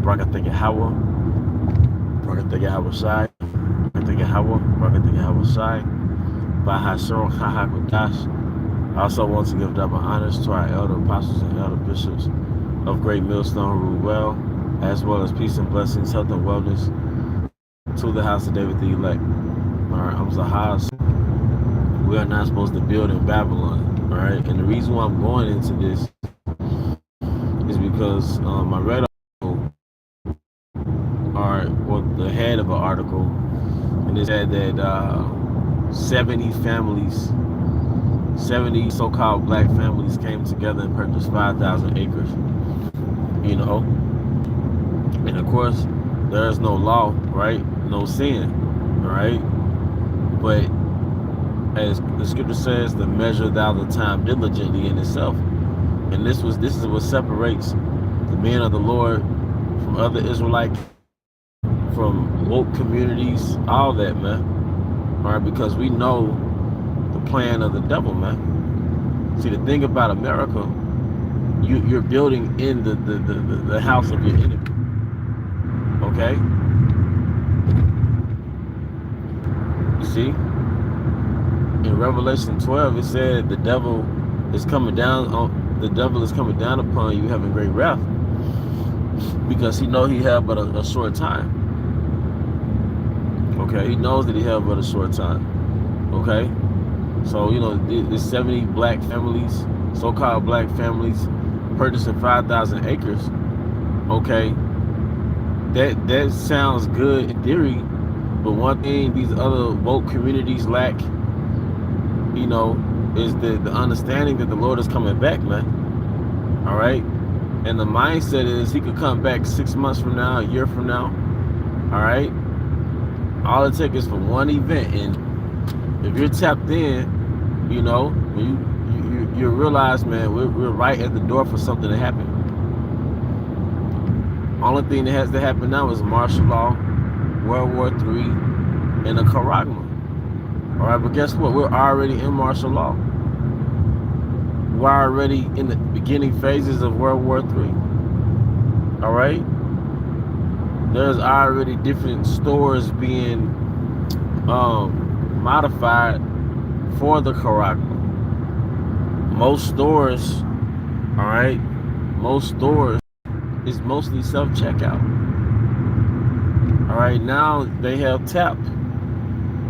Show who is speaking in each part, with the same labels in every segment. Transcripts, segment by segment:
Speaker 1: Brakatha Yahweh, Brakatha Yahweh Shai, Brakatha Yahweh, Brakatha Yahweh Shai, Bahashon Hahakodash. I also want to give double honors to our elder apostles and elder bishops of Great Millstone rule well, as well as peace and blessings, health and wellness to the house of David the elect. All right, I'm Zahaz. We are not supposed to build in Babylon. All right, and the reason why I'm going into this is because I read an article, or the head of an article, and it said that 70 families, 70 so-called black families came together and purchased 5,000 acres. You know, and of course, there is no law, right? No sin, right? But as the scripture says, to measure thou the time diligently in itself. And this is what separates the men of the Lord from other Israelites, from woke communities, all that, man. All right, because we know the plan of the devil, man. See, the thing about America, you're building in the house of your enemy. Okay? You see? In Revelation 12, it said the devil is coming down upon you having great wrath, because he knows he have but a short time. Okay, he knows that he have but a short time. Okay, so you know, the 70 black families, so-called black families, purchasing 5,000 acres. Okay, that sounds good in theory, but one thing these other woke communities lack, you know, is the understanding that the Lord is coming back, man. All right, and the mindset is he could come back 6 months from now, a year from now. All right, all it takes is for one event, and if you're tapped in, you know, you realize, man, we're right at the door for something to happen. Only thing that has to happen now is martial law, World War III, and a charagma. All right, but guess what? We're already in martial law. We're already in the beginning phases of World War III. All right? There's already different stores being modified for the charagma. Most stores, all right, is mostly self-checkout. All right, now they have tap.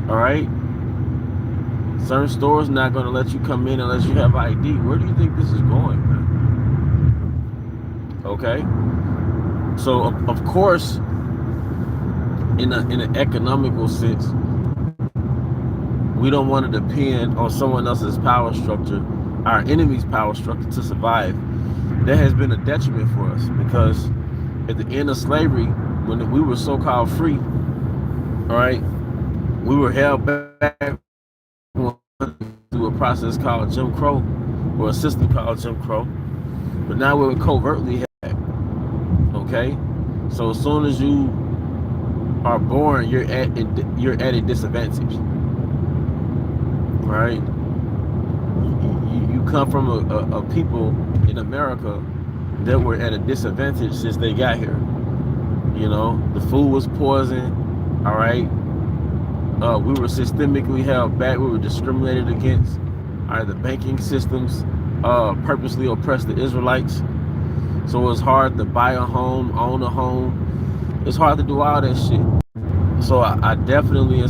Speaker 1: All right? Certain stores not going to let you come in unless you have ID. Where do you think this is going, man? Okay? So, of course, in an economical sense, we don't want to depend on someone else's power structure, our enemy's power structure, to survive. That has been a detriment for us, because at the end of slavery, when we were so-called free, all right, we were held back through a process called Jim Crow, or a system called Jim Crow. But now we're covertly held. Okay, so as soon as you are born, you're at a disadvantage. Right? You come from a people in America that were at a disadvantage since they got here. You know, the food was poison. All right. We were systemically held back. We were discriminated against. All right, the banking systems purposely oppressed the Israelites. So it was hard to buy a home, own a home. It's hard to do all that shit. So I'm definitely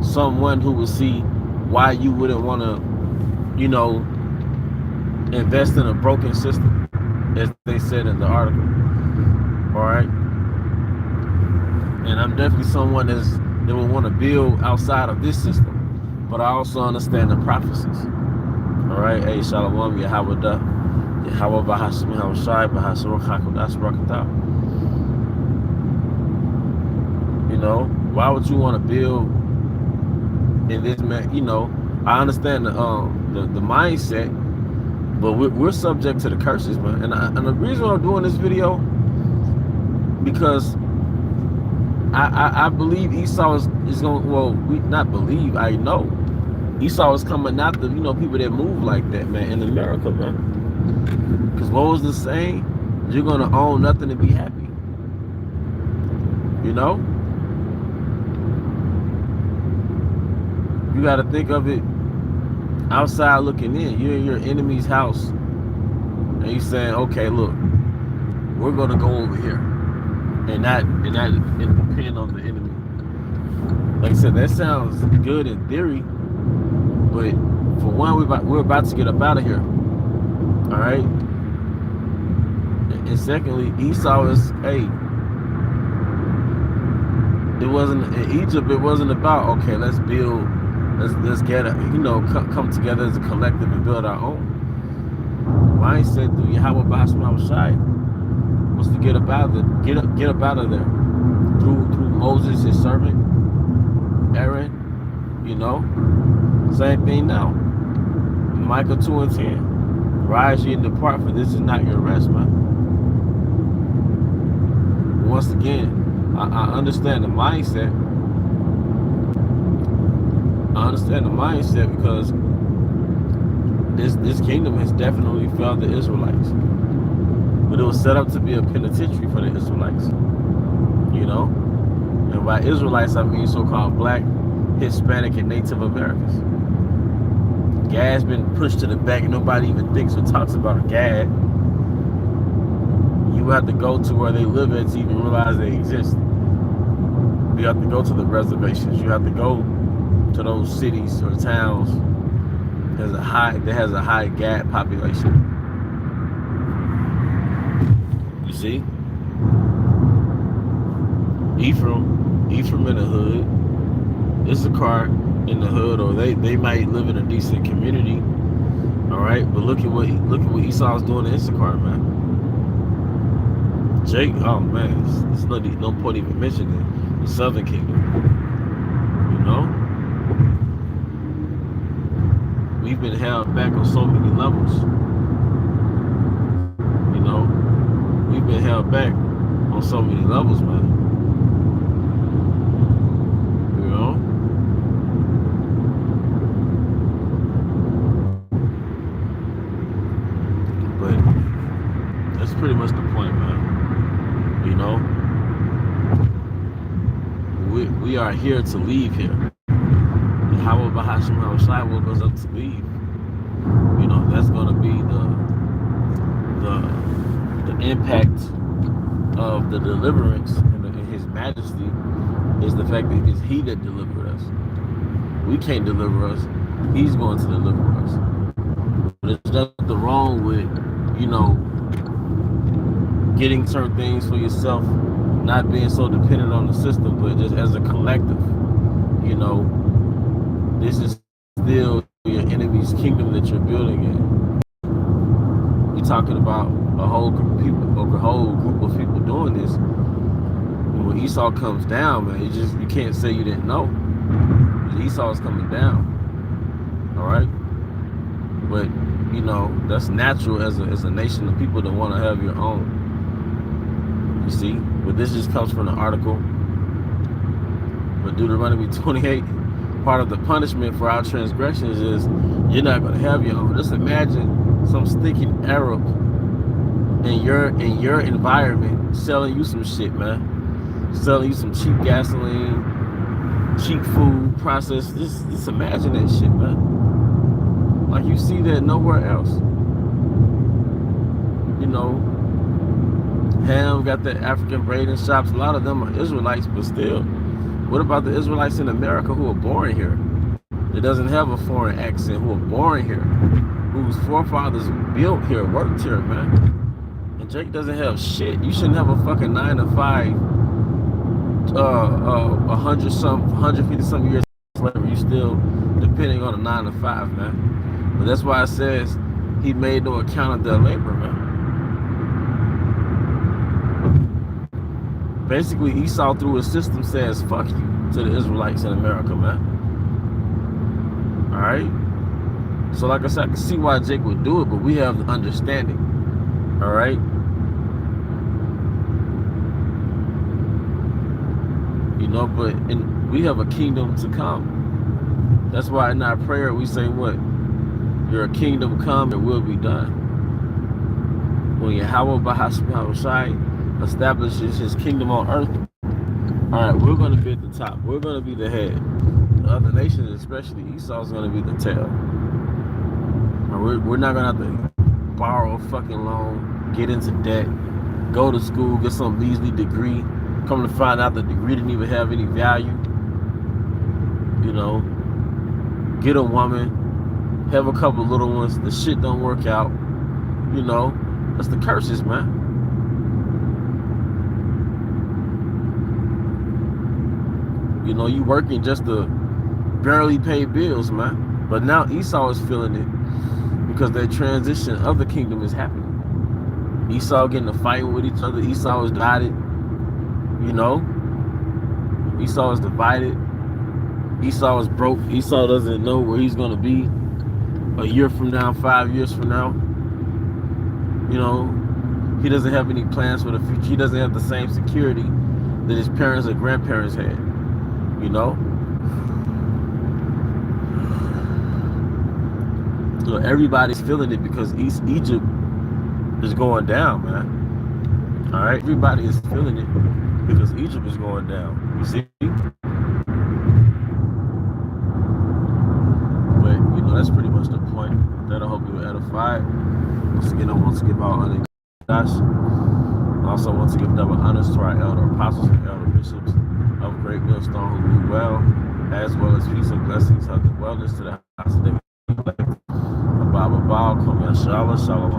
Speaker 1: someone who would see why you wouldn't want to, you know, invest in a broken system, as they said in the article. All right. And I'm definitely someone that will want to build outside of this system, but I also understand the prophecies. All right, hey, Shalom, Yahweh Da, Yahweh Bahashim, Yahweh Shai, Bahashim, Hakodash, Brakatah. You know, why would you want to build in this, man? You know, I understand the mindset, but we're subject to the curses, man. And the reason why I'm doing this video, because I believe Esau is going, well, we not believe, I know Esau is coming after, you know, people that move like that, man, in America, man. Because what was the saying? You're going to own nothing and be happy. You know? You got to think of it outside looking in. You're in your enemy's house. And you're saying, okay, look, we're going to go over here. And not depend on the enemy. Like I said, that sounds good in theory. But for one, we're about to get up out of here. All right? And secondly, Esau is, hey, it wasn't in Egypt. It wasn't about, okay, let's build, let's get it, come together as a collective and build our own. Mindset through Yahweh B'Hashem Shai was to get up out of there, get up out of there through Moses, his servant, Aaron. Same thing now. Micah 2:10. Rise ye and depart, for this is not your rest, man. Once again, I understand the mindset. I understand the mindset because this kingdom has definitely failed the Israelites. But it was set up to be a penitentiary for the Israelites. And by Israelites, I mean so-called black, Hispanic, and Native Americans. Gad's been pushed to the back. Nobody even thinks or talks about Gad. You have to go to where they live at to even realize they exist. You have to go to the reservations. You have to go to those cities or towns that has a high Gad population. You see? Ephraim in the hood, Issachar in the hood, or they might live in a decent community. All right, but look at what Esau's doing to Issachar, man. Jake, oh man, it's no point even mentioning the Southern Kingdom. We've been held back on so many levels. We've been held back on so many levels, man. But that's pretty much the point, man. We are here to leave here. Yahweh B'Hashem Shai woke us up to leave. That's going to be the impact of the deliverance and His Majesty is the fact that it's He that delivered us. We can't deliver us. He's going to deliver us. But there's nothing wrong with, getting certain things for yourself, not being so dependent on the system, but just as a collective. This is still your enemy's kingdom that you're building in. You're talking about a whole group of people doing this. And when Esau comes down, man, you can't say you didn't know. Esau is coming down. All right? But, that's natural as a nation of people that want to have your own. You see? But this just comes from the article. But Deuteronomy 28, part of the punishment for our transgressions is you're not going to have your own. Just imagine some stinking Arab in your environment selling you some shit, man. Selling you some cheap gasoline, cheap food, processed. Just imagine that shit, man. Like you see that nowhere else. Ham got the African braiding shops. A lot of them are Israelites, but still. What about the Israelites in America who are born here? That doesn't have a foreign accent, who are born here, whose forefathers built here, worked here, man. And Jake doesn't have shit. You shouldn't have a fucking 9 to 5, 150 some years of slavery. You still depending on a 9 to 5, man. But that's why it says he made no account of their labor, man. Basically, Esau through his system says, fuck you to the Israelites in America, man. All right? So like I said, I can see why Jake would do it, but we have the understanding. All right? But we have a kingdom to come. That's why in our prayer we say what? Your kingdom come, it will be done. when Yahweh Bahashai establishes his kingdom on earth, all right, we're going to be at the top. We're going to be the head. The other nations, especially Esau, is going to be the tail. We're not going to have to borrow a fucking loan, get into debt, go to school, get some measly degree, come to find out the degree didn't even have any value. You know, get a woman, have a couple little ones, the shit don't work out. You know, that's the curses, man. You know, you working just to barely pay bills, man. But now Esau is feeling it because that transition of the kingdom is happening. Esau getting to fighting with each other. Esau is divided. You know, Esau is divided. Esau is broke. Esau doesn't know where he's going to be a year from now, 5 years from now. You know, he doesn't have any plans for the future. He doesn't have the same security that his parents or grandparents had. You know, so everybody's feeling it because Egypt is going down, man. All right, everybody is feeling it because Egypt is going down. You see, but you know that's pretty much the point. That I hope you were edified. Once again, I want to give our honor to Josh. I also want to give double honors to our elder apostles and elder bishops of Great Millstone who do well, as well as peace and blessings, health and wellness to the house of David. Abba, Kom Yashala, Shalom.